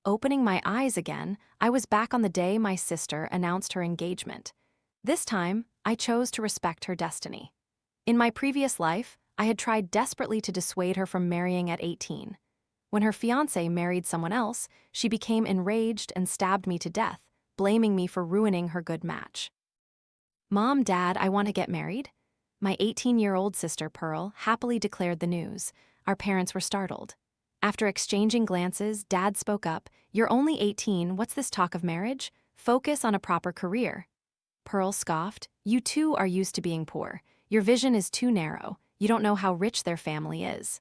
Opening my eyes again, I was back on the day my sister announced her engagement. This time, I chose to respect her destiny. In my previous life, I had tried desperately to dissuade her from marrying at 18. When her fiancé married someone else, she became enraged and stabbed me to death, blaming me for ruining her good match. "Mom, Dad, I want to get married." My 18-year-old sister, Pearl, happily declared the news. Our parents were startled. After exchanging glances, Dad spoke up, "You're only 18, what's this talk of marriage? Focus on a proper career." Pearl scoffed, "You two are used to being poor. Your vision is too narrow. You don't know how rich their family is."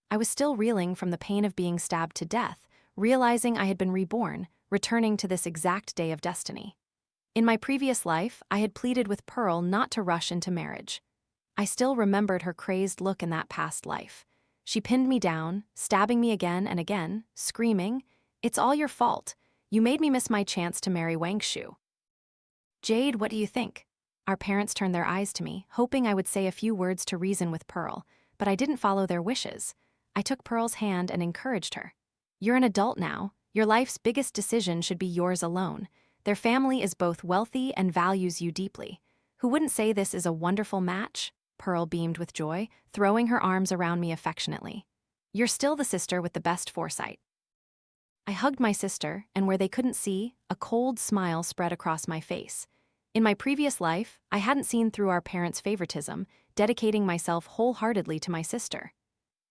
I was still reeling from the pain of being stabbed to death, realizing I had been reborn, returning to this exact day of destiny. In my previous life, I had pleaded with Pearl not to rush into marriage. I still remembered her crazed look in that past life. She pinned me down, stabbing me again and again, screaming, "It's all your fault. You made me miss my chance to marry Wangshu." "Jade, what do you think?" Our parents turned their eyes to me, hoping I would say a few words to reason with Pearl, but I didn't follow their wishes. I took Pearl's hand and encouraged her. "You're an adult now. Your life's biggest decision should be yours alone. Their family is both wealthy and values you deeply. Who wouldn't say this is a wonderful match?" Pearl beamed with joy, throwing her arms around me affectionately. "You're still the sister with the best foresight." I hugged my sister, and where they couldn't see, a cold smile spread across my face. In my previous life, I hadn't seen through our parents' favoritism, dedicating myself wholeheartedly to my sister.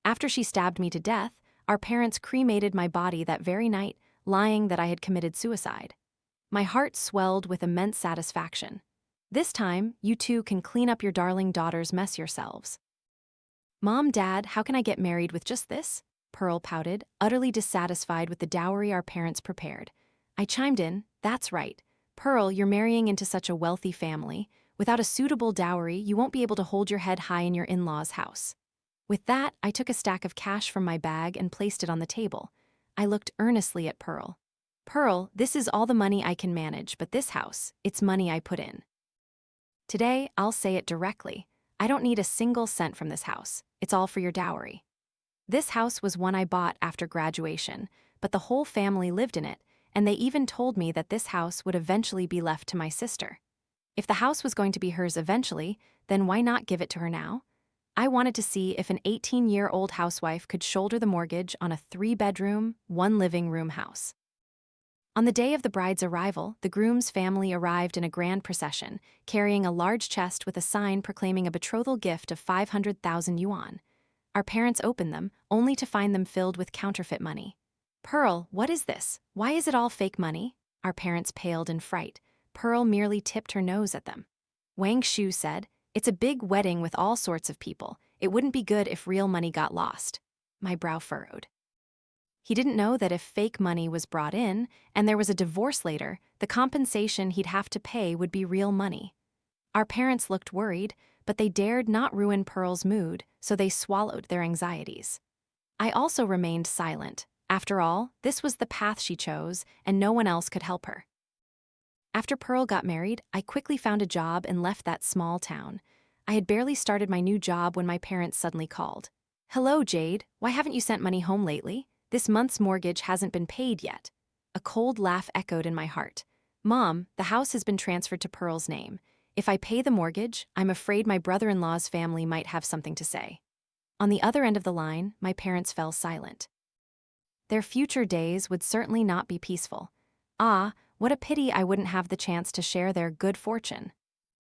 After she stabbed me to death, our parents cremated my body that very night, lying that I had committed suicide. My heart swelled with immense satisfaction. "This time, you two can clean up your darling daughter's mess yourselves." "Mom, Dad, how can I get married with just this?" Pearl pouted, utterly dissatisfied with the dowry our parents prepared. I chimed in, "That's right. Pearl, you're marrying into such a wealthy family. Without a suitable dowry, you won't be able to hold your head high in your in-laws' house." With that, I took a stack of cash from my bag and placed it on the table. I looked earnestly at Pearl. "Pearl, this is all the money I can manage, but this house, it's money I put in. Today, I'll say it directly. I don't need a single cent from this house. It's all for your dowry." This house was one I bought after graduation, but the whole family lived in it, and they even told me that this house would eventually be left to my sister. If the house was going to be hers eventually, then why not give it to her now? I wanted to see if an 18-year-old housewife could shoulder the mortgage on a 3-bedroom, 1-living-room house. On the day of the bride's arrival, the groom's family arrived in a grand procession, carrying a large chest with a sign proclaiming a betrothal gift of 500,000 yuan. Our parents opened them, only to find them filled with counterfeit money. "Pearl, what is this? Why is it all fake money?" Our parents paled in fright. Pearl merely tipped her nose at them. Wang Shu said, "It's a big wedding with all sorts of people. It wouldn't be good if real money got lost." My brow furrowed. He didn't know that if fake money was brought in, and there was a divorce later, the compensation he'd have to pay would be real money. Our parents looked worried, but they dared not ruin Pearl's mood, so they swallowed their anxieties. I also remained silent. After all, this was the path she chose, and no one else could help her. After Pearl got married, I quickly found a job and left that small town. I had barely started my new job when my parents suddenly called. "Hello, Jade. Why haven't you sent money home lately? This month's mortgage hasn't been paid yet." A cold laugh echoed in my heart. "Mom, the house has been transferred to Pearl's name. If I pay the mortgage, I'm afraid my brother-in-law's family might have something to say." On the other end of the line, my parents fell silent. Their future days would certainly not be peaceful. Ah, what a pity I wouldn't have the chance to share their good fortune.